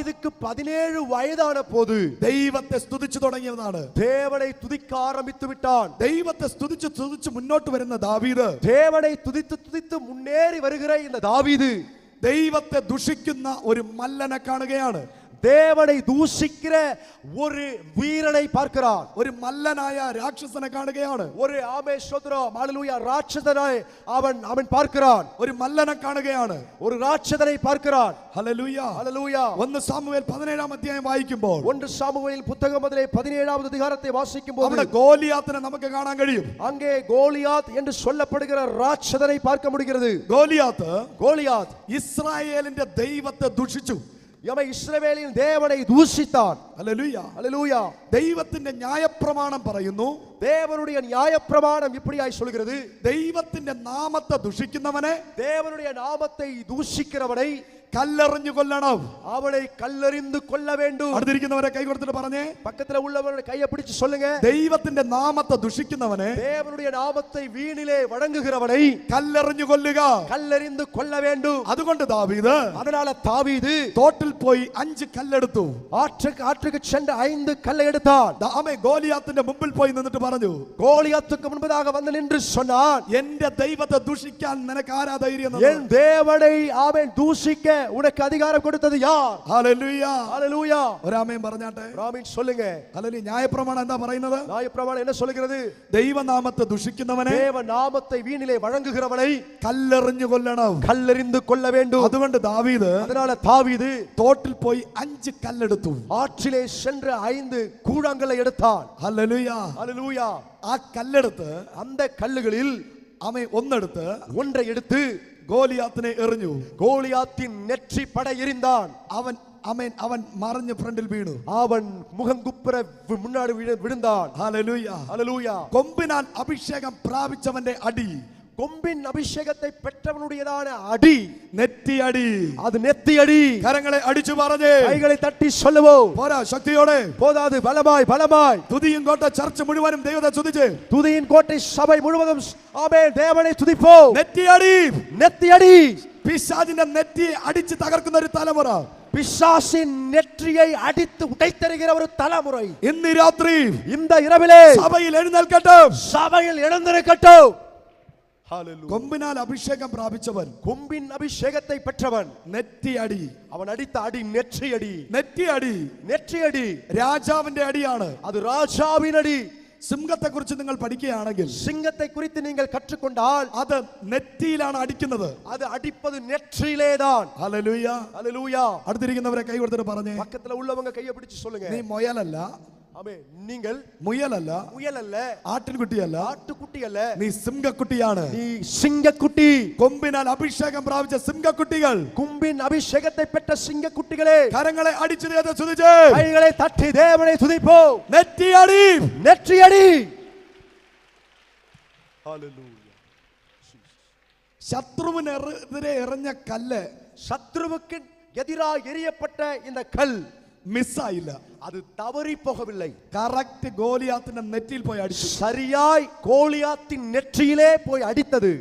தாவீதுக்கு 17 வயதான போது ദൈവത്തെ സ്തുതിച്ചു തുടങ്ങിയതാണ്. தேவனை துதிக்க ஆரம்பித்து விட்டான். ദൈവത്തെ സ്തുതിച്ചു സ്തുതിച്ചു മുന്നോട്ട് വരുന്ന ദാവീദ്, தேவனை துதித்து துதித்து முன்னேறி வருகிற இந்த தாவீது ദൈവത്തെ ദുഷിക്കുന്ന ഒരു മല്ലനെ കാണുകയാണ്. தேவனை தூஷிக்கிற ஒரு வீரனை பார்க்கிறான். ഒരു മല്ലനായ രാക്ഷസനെ കാണുകയാണ്. ஒரு ஆமெஸ்தோத்திரம் ஹalleluya ராட்சதனை அவன் பார்க்கிறான். ഒരു മല്ലനെ കാണുകയാണ്. ஒரு ராட்சதனை பார்க்கிறான். ഹല്ലേലൂയ ஹalleluya. 1 സാമുവേൽ 17 അധ്യായം വായിക്കുമ്പോൾ 1 சாமுவேல் புத்தகம் அதிலே 17வது அதிகாரத்தை வாசிக்கும்போது അവിടെ ഗോലിയാത്തിനെ നമുക്ക് കാണാൻ കഴിയും. அங்கே கோலியாத் என்று சொல்லப்படுகிற ராட்சதனை பார்க்க முடிகிறது. கோலியாத் ഇസ്രായേലിന്റെ ദൈവത്തെ ദുഷിച്ചു. அவன் இஸ்ரவேலின் தேவனை தூஷித்தான். ഹല്ലേലൂയ ஹalleluya. ദൈവത്തിന്റെ ന്യായപ്രമാണം പറയുന്നു, தேவனுடைய நியாயப்பிரமாணம் இப்படியாய் சொல்கிறது, ദൈവത്തിന്റെ നാമത്തെ ദുഷിക്കുന്നവനെ, தேவனுடைய நாமத்தை தூஷிக்கிறவனை കല്ലെറിഞ്ഞു കൊല്ലണം. அவனை கல்லெறிந்து கொல்ல வேண்டும். അടുത്തിരിക്കുന്നവരെ കൈ കൊടുത്തിട്ട് പറഞ്ഞേ, பக்கத்துல உள்ளவரை கையை பிடிச்சு சொல்லுங்க, ദൈവത്തിന്റെ നാമത്തെ ദുഷിക്കുന്നവനെ, தேவனுடைய நாமத்தை வீணிலே வணங்குகிறவனை കല്ലെറിഞ്ഞു കൊല്ലുക. கல்லெறிந்து கொல்ல வேண்டும். അതുകൊണ്ട് ദാവീദ് அதனால தாவீது തോട്ടിൽ പോയി 5 കല്ലെടുത്തു. ஆற்றுக்கு சென்று 5 கல்லை எடுத்தான். അവൻ ഗോലിയാത്തിന്റെ മുമ്പിൽ പോയി നിന്നിട്ട് പറഞ്ഞു, கோலியாத்துக்கு முன்பதாக வந்து நின்று சொன்னான், എന്റെ ദൈവത്തെ ദുഷിക്കാൻ നിനക്ക് ആരാ ധൈര്യം? என் தேவனை அவன் தூஷிக்க உனக்கு அதிகாரம் கொடுத்தது யார்? ഹല്ലേലൂയ ஹalleluya. ഒരാമേൻ പറഞ്ഞാട്ടെ, ஆமென் சொல்லுங்க. ഹല്ലേലൂയ. ന്യായപ്രമാണം എന്താ പറയുന്നത്? நியாயப்பிரமாணம் என்ன சொல்கிறது? ദൈവനാമത്തെ ദുഷിക്കുന്നവനെ, தேவ நாமத்தை வீணிலே வணங்குகிறவனை കല്ലെറിഞ്ഞു കൊല്ലണം. கல்லெறிந்து கொல்ல வேண்டும். അതുകൊണ്ട് ദാവീദ് அதனால தாவீது തോട്ടിൽ പോയി 5 കല്ലെടുത്തു. ஆற்றிலே சென்று 5 கூழாங்கல்லை எடுத்தான். ഹല്ലേലൂയ. ஹalleluya. ആ കല്ലെടുത്ത് அந்த கல்லுகளில் അവൻ ഒന്നെടുത്ത് ஒன்றை எடுத்து ഗോലിയാത്തിനെ എറിഞ്ഞു. கோலியாத்தின் நெற்றி பட எறிந்தான். അവൻ മറിഞ്ഞ് ഫ്രണ്ടിൽ വീണു. அவன் முகங்குப்புற முன்னாடி விழுந்தான். ഹല്ലേലൂയ. ஹalleluya. കൊമ്പിനാൽ അഭിഷേകം പ്രാപിച്ചവന്റെ അടി, கொம்பின் அபிஷேகத்தை பெற்றவனுடையதான அடி, നെറ്റി അടി, அது நெத்தி அடி. കരങ്ങളെ അടിച്ചു പറഞ്ഞേ, கைகளை தட்டி சொல்லுவோம், പോരാ, ശക്തിയോടെ போதாது, பலமாய் തുതിയും കോട്ട ചർച്ച മുഴുവനും ദൈവത്തെ സ്തുതിച്ച്, துதியின் கோட்டை சபை முழுவதும் ஆமென் தேவனை துதிப்போம். നെറ്റി അടി. நெத்தி அடி. പിശാചിന്റെ നെറ്റിയെ അടിച്ച് തകർക്കുന്ന ഒരു തലമുറ, பிசாசின் நெற்றியை அடித்து உடைத்தருகிற ஒரு தலைமுறை ഇന്ന് രാത്രി இந்த இரவிலே സഭയിൽ എഴുന്നേൽക്കട്ടെ, சபையில் எழுந்திருக்கட்டும். കൊമ്പിനാൽ അഭിഷേകം പ്രാപിച്ചവൻ, கொம்பின் அபிஷேகத்தை பெற்றவன், നെറ്റി അടി. அவன் அடித்த அடி நெற்றி அடி. നെറ്റി അടി, நெற்றி அடி രാജാവിന്റെ അടിയാണ്. அது ராஜாவின் அடி. സിംഹത്തെ കുറിച്ച് നിങ്ങൾ പഠിക്കുകയാണെങ്കിൽ சிங்கத்தை குறித்து நீங்கள் கற்றுக்கொண்டால் അത് നെറ്റിയിലാണ് അടിക്കുന്നത്. அது அடிப்பது நெற்றியிலேதான். ഹല്ലേലൂയ. ஹalleluya. അടുത്തിരിക്കുന്നവരെ കൈ കൊടുത്തിട്ട് പറഞ്ഞേ, பக்கத்துல உள்ளவங்க கையை பிடிச்சு சொல்லுங்க, നീ മുയലല്ല, ஆமென், நீங்கள் മുയലല്ല, முயல் அல்ல, ആട്ടിൻകുട്ടിയല്ല, ஆட்டுக்குட்டி அல்ல, നീ സിംഹക്കുട്ടിയാണ്. நீ சிங்கக்குட்டி. കൊമ്പിനാൽ അഭിഷേകം പ്രാപിച്ച സിംഹക്കുട്ടികൾ, கொம்பின் அபிஷேகத்தை பெற்ற சிங்கக்குட்டிகளே, കരങ്ങളെ അടിച്ചു ദൈവത്തെ സ്തുതിച്ച്, கைகளை தட்டி தேவனை துதிப்போம். നെറ്റി അടി. நெற்றி அடி. ஹalleluya. ശത്രുവിനെതിരെ എറിഞ്ഞ കല്ല്, சத்ருவுக்கு எதிராக எரியப்பட்ட இந்த கல் മിസ്സായില്ല, அது தவறி போகவில்லை. കറക്റ്റ് ഗോലിയാത്തിന്റെ നെറ്റിയിൽ പോയി അടിച്ചു. சரியாய் கோலியாத்தின் நெற்றியிலே போய் அடித்தது.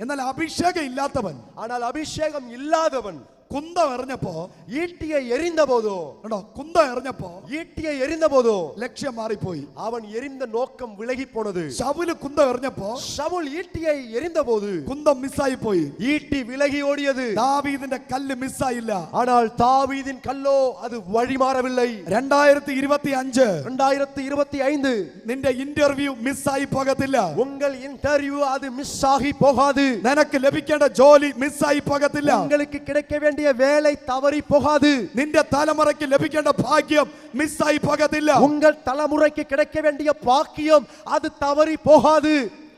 എന്നാൽ അഭിഷേകം ഇല്ലാത്തവൻ, ஆனால் அபிஷேகம் இல்லாதவன் കുന്തം എറിഞ്ഞപ്പോ, ஈட்டியை எறிந்த போதோ, കേട്ടോ, കുന്തം എറിഞ്ഞപ്പോ ஈட்டியை எறிந்த போதோ ലക്ഷ്യം മാറിപ്പോയി. அவன் எறிந்த நோக்கம் விலகி போனது. ശൗല് കുന്തം എറിഞ്ഞപ്പോ சவுல் ஈட்டியை எறிந்த போது കുന്തം മിസ്സായി പോയി. ஈட்டி விலகி ஓடியது. ദാവീദിന്റെ കല്ല് മിസ്സായില്ല. ஆனால் தாவீதின் கல்லோ அது வழிமாறவில்லை. 2025 നിന്റെ ഇന്റർവ്യൂ മിസ്സായി പോകത്തില്ല. உங்கள் இன்டர்வியூ அது மிஸ் ஆகி போகாது. നിനക്ക് ലഭിക്കേണ്ട ജോലി മിസ്സായി പോകത്തില്ല. உங்களுக்கு கிடைக்க வேண்டிய வேலை தவறி போகாது. നിന്റെ തലമുറയ്ക്ക് ലഭിക്കേണ്ട ഭാഗ്യം മിസ്സായി പോകത്തില്ല. உங்கள் தலைமுறைக்கு கிடைக்க வேண்டிய பாக்கியம் அது தவறி போகாது.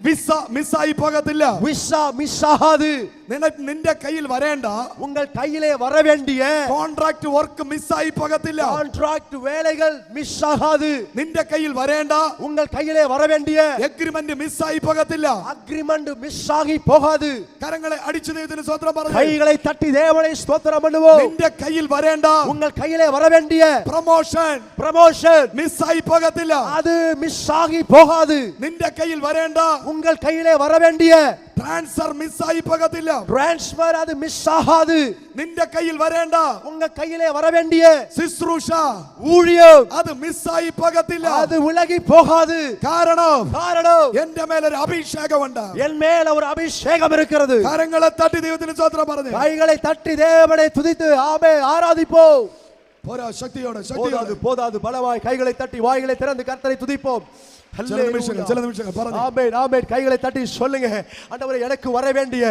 വിസ മിസ്സായി പോകത്തില്ല. விசா மிஸ் ஆகாது. നിന്റെ കയ്യിൽ വരേണ്ട உங்கள் கையிலே வர வேண்டிய കോൺട്രാക്ട് വർക്ക് മിസ്സായി പോകത്തില്ല. கான்ட்ராக்ட் வேலைகள் மிஸ் ஆகாது. നിന്റെ കയ്യിൽ വരേണ്ട உங்கள் கையிலே வர வேண்டிய എഗ്രിമെന്റ് മിസ്സായി പോകത്തില്ല. அக்ரிமெண்ட் மிஸ் ஆகி போகாது. കരങ്ങളെ അടിച്ചു ദൈവത്തിന് സ്തോത്രം പറഞ്ഞു. கைகளை தட்டி தேவனை ஸ்தோத்திரம் பண்ணுவோம். നിന്റെ കയ്യിൽ വരേണ്ട உங்கள் கையிலே வர வேண்டிய ப்ரமோஷன் മിസ്സായി പോകത്തില്ല. அது மிஸ் ஆகி போகாது. നിന്റെ കയ്യിൽ വരേണ്ട உங்கள் கையிலே வர வேண்டிய ട്രാൻസ്ഫർ മിസ്സായി പോകത്തില്ല. டிரான்ஸ்பர் அது மிஸ் ஆகாது. നിന്റെ കയ്യിൽ വരേണ്ട உங்க கையிலே வர வேண்டிய ശുശ്രൂഷ ஊழியம் അത് മിസ്സായി പോകത്തില്ല. அது விலகி போகாது. കാരണം காரணம் എന്റെ മേലൊരു അഭിഷേകമുണ്ട്. என் மேல ஒரு அபிஷேகம் இருக்கிறது. കരങ്ങളെ തട്ടി ദൈവത്തിന് സ്തോത്രം പറഞ്ഞു. கைகளை தட்டி தேவனை துதித்து ஆமென் ஆராதிப்போம். പോരാ, ശക്തിയോടെ போதாது போதாது பலவாய் கைகளை தட்டி வாய்களை திறந்து கர்த்தரை துதிப்போம். ചില നിമിഷങ്ങൾ പറഞ്ഞു. ஆமென் ஆமென் கைகளை தட்டி சொல்லுங்க, ஆண்டவரே எனக்கு வர வேண்டிய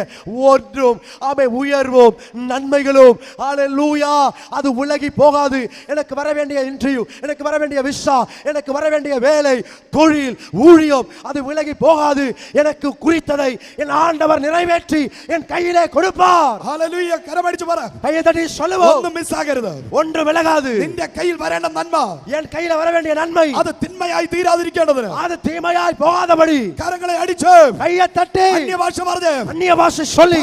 ஒன்றும் ஆமென் உயர்வும் நன்மைகளும் ஹalleluya அது விலகி போகாது. எனக்கு வர வேண்டிய இன்டர்வியூ, எனக்கு வர வேண்டிய விசா, எனக்கு வர வேண்டிய வேலை, தொழில், ஊழியம் அது விலகி போகாது. எனக்கு குறித்ததை என் ஆண்டவர் நிறைவேற்றி என் கையிலே கொடுப்பார். ഹല്ലേലൂയ. കരമടിച്ചു പറ. கையை தட்டி சொல்லுவோம், ഒന്നും മിസ്സാകരുത്. ஒன்று விலகாது. നിന്റെ കയ്യിൽ വരേണ്ട നന്മ என் கையில வர வேண்டிய நன்மை അത് തിന്മയായി തീരാതിരിക്കേണ്ടതിന് அது தீமையாய் போகாதபடி കരങ്ങളെ അടിച്ച് கையை தட்டி അന്യഭാഷ പറഞ്ഞു. அந்நிய பாஷை சொல்லி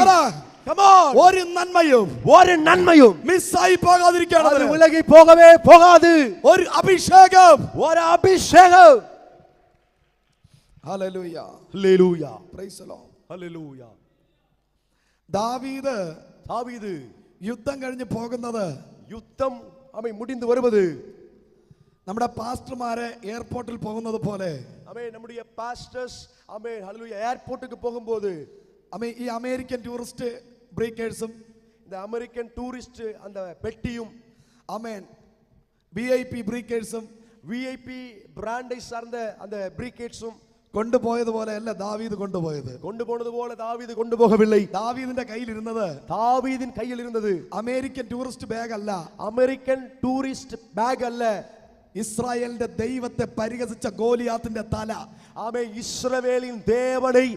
come on ഒരു നന്മയും ஒரு நன்மையும் മിസ്സായി அது പോകാതിരിക്കേണ്ടതിന് விலகி போகவே போகாது. ഒരു അഭിഷേകം. ஒரு அபிஷேகம். Hallelujah. Hallelujah praise the lord. Hallelujah. ദാവീദ് தாவீது യുദ്ധം കഴിഞ്ഞ് പോകുന്നത് யுத்தம் அமை முடிந்து வருவது നമ്മുടെ പാസ്റ്റർമാരെ എയർപോർട്ടിൽ പോകുന്നത് പോലെ அமே நம்முடைய பாஸ்டர்ஸ் அமே ஹல்லேலூயா ஏர்போர்ட்டுக்கு போகும்போது അമേ ഈ അമേരിക്കൻ ടൂറിസ്റ്റ് ബ്രേക്കേഴ്സും இந்த அமெரிக்கன் டூரிஸ்ட் அந்த பெட்டியும் അമേൻ VIP ബ്രേക്കേഴ്സും விஐபி பிராண்டை சார்ந்த அந்த பிரீகேட்ஸும் കൊണ്ടുപോയതുപോലെ അല്ല ദാവീദ് കൊണ്ടുപോയത്. கொண்டு போனது போல தாவீது கொண்டு போகவில்லை. ദാവീദിന്റെ കയ്യിൽ ഇരുന്നത് தாவீதின் கையில் இருந்தது അമേരിക്കൻ ടൂറിസ്റ്റ് ബാഗ് അല്ല, அமெரிக்கன் டூரிஸ்ட் பேக் அல்ல, ഇസ്രായേലിന്റെ ദൈവത്തെ പരിഹസിച്ച ഗോലിയാത്തിന്റെ തല. ஆமே இஸ்ரவேலின் தேவனை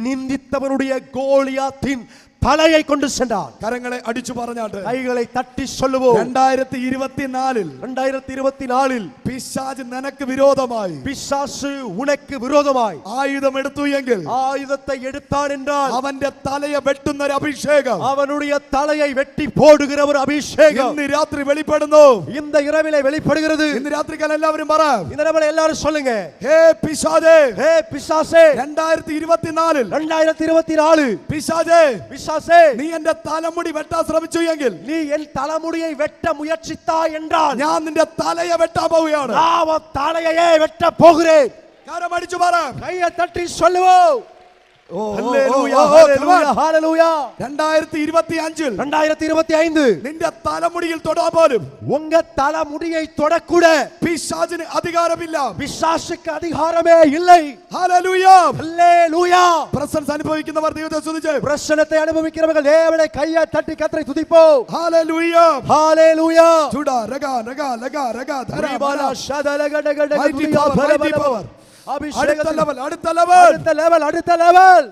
நிந்தித்தவனுடைய கோலியாத்தின் தலையை கொண்டு சென்றார். കരങ്ങളെ അടിച്ചു പറഞ്ഞാട്ട് கைகளை தட்டி சொல்லுவோம், 2024 പിശാച് നിനക്ക് വിരോധമായി, பிசாசு உனக்கு விரோதமாய் ആയുധം എടുത്തു എങ്കിൽ ஆயுதத்தை எடுத்தான் என்றால் അവന്റെ തലയെ വെട്ടുന്ന ഒരു അഭിഷേകം அவனுடைய தலையை வெட்டி போடுகிற ஒரு அபிஷேகம் ഇന്ന് രാത്രി വെളിപ്പെടുന്നു. இந்த இரவிலே வெளிப்படுகிறது. ഇന്ന് രാത്രിക്കാലം എല്ലാവരും പറ, இந்த இரவிலே எல்லாரும் சொல்லுங்க, ഹേ പിശാചേ, ஹே பிசாசே, 2024 2024 പിശാചേ, பிசாசே നീ എന്റെ തലമുടി വെട്ടാൻ ശ്രമിച്ചു എങ്കിൽ, நீ என் தலைமுடியை வெட்ட முயற்சித்தாய் என்றால் ഞാൻ നിന്റെ തലയെ വെട്ടാൻ പോവുകയാണ്. நான் உன் தலையையே வெட்ட போகிறேன். കരമടിച്ചു പറ. கையை தட்டி சொல்லுவோம், ஹல்லேலூயா ஹல்லேலூயா ஹல்லேலூயா. 2025 2025 നിന്റെ തലമുടിയിൽ തൊടാൻ പോലും உங்க தலைமுடியை தொடக்கூட പിശാചിന് അധികാരമില്ല. பிசாசுக்கு அதிகாரமே இல்லை. ഹല്ലേലൂയ. ஹல்லேலூயா. പ്രസൻസ് അനുഭവിക്കുന്നവർ ദൈവത്തെ സ്തുതിച്ച്. பிரசன்னத்தை அனுபவிக்கிறவர்கள் தேவனை கையை தட்டி கர்த்தரை துதிப்போம். ഹല്ലേലൂയ. ஹல்லேலூயா. ചുടാ രഗാ രഗാ ലഗാ രഗാ ധര ரிபாலா ஷதலகடகட Mighty துதியா power, mighty பரபர power. அபிஷேகம் അടുത്ത ലെവൽ. அடுத்த லெவல்.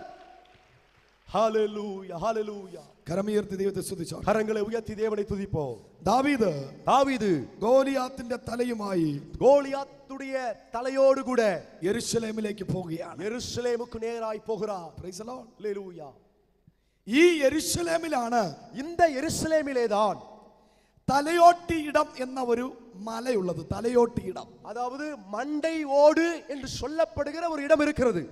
ஹalleluya ஹalleluya. കരമുയർത്തി ദൈവത്തെ സ്തുതിച്ചു. கரங்களை உயர்த்தி தேவனை துதிப்போம். ദാവീദ് ഗോലിയാത്തിന്റെ തലയുമായി கோலியாத்துடைய தலையோடு கூட യെരൂശലേമിലേക്ക് പോവുകയാണ്. எருசலேமுக்கு நேராய் போகிறார். Praise the Lord. ஹalleluya. ഈ യെരൂശലേമിലാണ് இந்த எருசலேமிலேதான் തലയോട്ടി ഇടം എന്ന ഒരു മലയുള്ളത്. തലയോട്ടി ഇടം, அதாவது மண்டை ஓடு என்று சொல்லப்படுகிற ஒரு இடம் இருக்கிறது.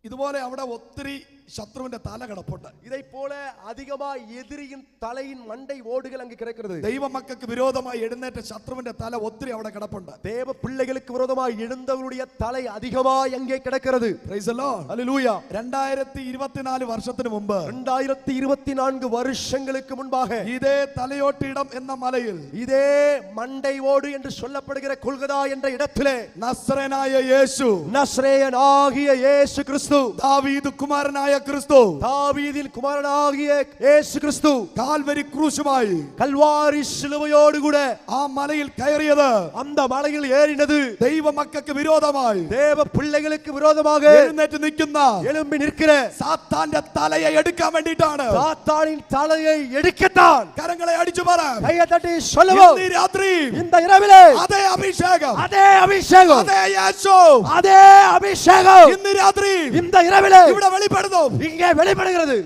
ഇതുപോലെ അവിടെ ഒത്തിരി ശത്രുവിന്റെ തല കിടപ്പുണ്ട്. இதை போல அதிகமாக எதிரியின் தலையின் மண்டை ஓடுகள் அங்கு கிடக்கிறது. ദൈവമക്കൾക്ക് വിരോധമായി എഴുന്നേറ്റ ശത്രുവിന്റെ തല ഒത്തിരി അവിടെ കിടപ്പുണ്ട്. தேவ பிள்ளைகளுக்கு விரோதமாக எழுந்தவருடைய தலை அதிகமாக அங்கே கிடக்கிறது. Praise the Lord. ஹalleluya. 2024 വർഷത്തിന് മുമ്പ് 2024 வருஷங்களுக்கு முன்பாக ഇതേ തലയോട്ടിയിടം എന്ന മലയിൽ இதே மண்டை ஓடு என்று சொல்லப்படுகிற கொல்கதா என்ற இடத்திலே നസ്രനായ യേശു, நஸ்ரேயனாகிய இயேசு கிறிஸ்து, ദാവീദ് കുമാരനായ ക്രിസ്തു, தாவீதின் குமாரனாகிய இயேசு கிறிஸ்து കാൽവരി ക്രൂശുമായി கல்வாரி சிலுவையோடு கூட ആ മലയിൽ കയറിയത് அந்த மலையில் ஏறினது ദൈവമക്കൾക്ക് വിരോധമായി தேவ பிள்ளைகளுக்கு விரோதமாக എഴുന്നേറ്റ് നിൽക്കുന്ന எழும்பி நிற்கிற സാത്താന്റെ തലയെ എടുക്കാൻ വേണ്ടിയിട്ടാണ്. சாத்தானின் தலையை எடுக்கத்தான். കരങ്ങളെ അടിച്ചു പറ. கையை தட்டி சொல்லுவோம், ഇന്ന് രാത്രി இந்த இரவிலே അതേ അഭിഷേകം, அதே அபிஷேகம், അതേ യേശു அதே அபிஷேகம் ഇന്ന് രാത്രി இந்த இரவிலே ഇവിടെ വെളിപ്പെടുന്നു. இங்கே வெளிப்படுகிறது.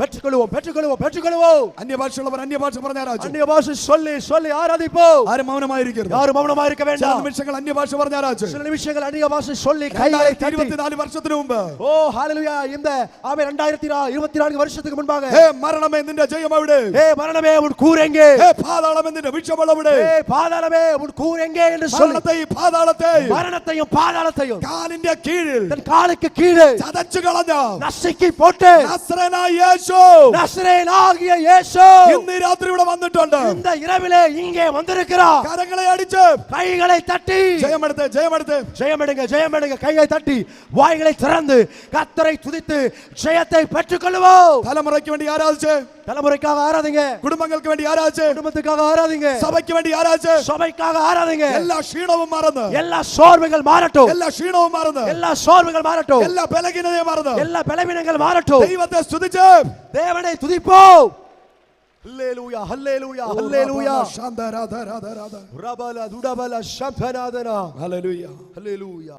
பெற்றுக்கொள்வோம் பெற்றுக்கொள்வோம் பெற்றுக்கொள்வோம். അന്യഭാഷയുള്ളവർ അന്യഭാഷ പറഞ്ഞ് ആരാധിച്ചു. அந்நிய பாஷை சொல்லி சொல்லி ஆராதிப்போம். ആരും മൗനമായിരിക്കരുത്. யாரும் மௌனமா இருக்க ചില வேண்டாம். നിമിഷങ്ങൾ അന്യഭാഷ പറഞ്ഞ് ആരാധിച്ചു. சில நிமிஷங்கள் அந்நிய பாஷை சொல்லி கைகளை தட்டி 24 വർഷത്തിന് മുമ്പ് ஓ ஹalleluya இந்த ஆமே 2024 வருஷத்துக்கு முன்பாக ഹേ മരണമേ നിന്റെ ജയം എവിടെ? ஏ மரணமே உன் கூர் எங்கே? ഹേ പാതാളമേ നിന്റെ വിക്ഷേപം എവിടെ? ஏ பாதாளமே உன் கூர் எங்கே என்று சொல்லி மரணத்தையும் பாதாளத்தையும் കാലിന്റെ കീഴിൽ தன் காலுக்கு கீழே ചതച്ചു കളഞ്ഞ நசுக்கி போட்டு നസ്രേനായ യേശു நசரேயனாகிய இயேசு ഇന്ന് രാത്രി ഇവിടെ വന്നിട്ടുണ്ട്. இந்த இரவிலே இங்கே வந்திருக்கிறார். കരങ്ങളെ അടിച്ച് கைகளை தட்டி ജയമെടുത്ത് ജയമെടുത്ത് ஜெயமெடுங்க கையை தட்டி வாய்களை திறந்து கர்த்தரை துதித்து ஜெயத்தை பெற்றுக்கொள்வோம். തലമുറയ്ക്ക് വേണ്ടി ആരാധിച്ച്, தலைமுறைக்காக ஆராதிங்க. കുടുംബങ്ങൾക്ക് വേണ്ടി ആരാധിച്ച്, குடும்பத்துக்காக ஆராதிங்க. സഭയ്ക്ക് വേണ്ടി ആരാധിച്ച്, சபைக்காக ஆராதிங்க. എല്ലാ ക്ഷീണവും മറന്ന്, எல்லா சோர்வுகள் மாறட்டும். എല്ലാ ക്ഷീണവും മറന്ന്, எல்லா சோர்வுகள் மாறட்டும். എല്ലാ ബലഹീനതയും മറന്ന് எல்லா பலவீனங்கள் மாறட்டும். ദൈവത്തെ സ്തുതിച്ച് தேவனை துதிப்போம். ஹல்லேலூயா ஹல்லேலூயா ஹல்லேலூயா ശാന്തരാധ രാധ രാധ ரபல துடபல ஷம்பனாதனா ഹല്ലേലൂയ ஹல்லேலூயா.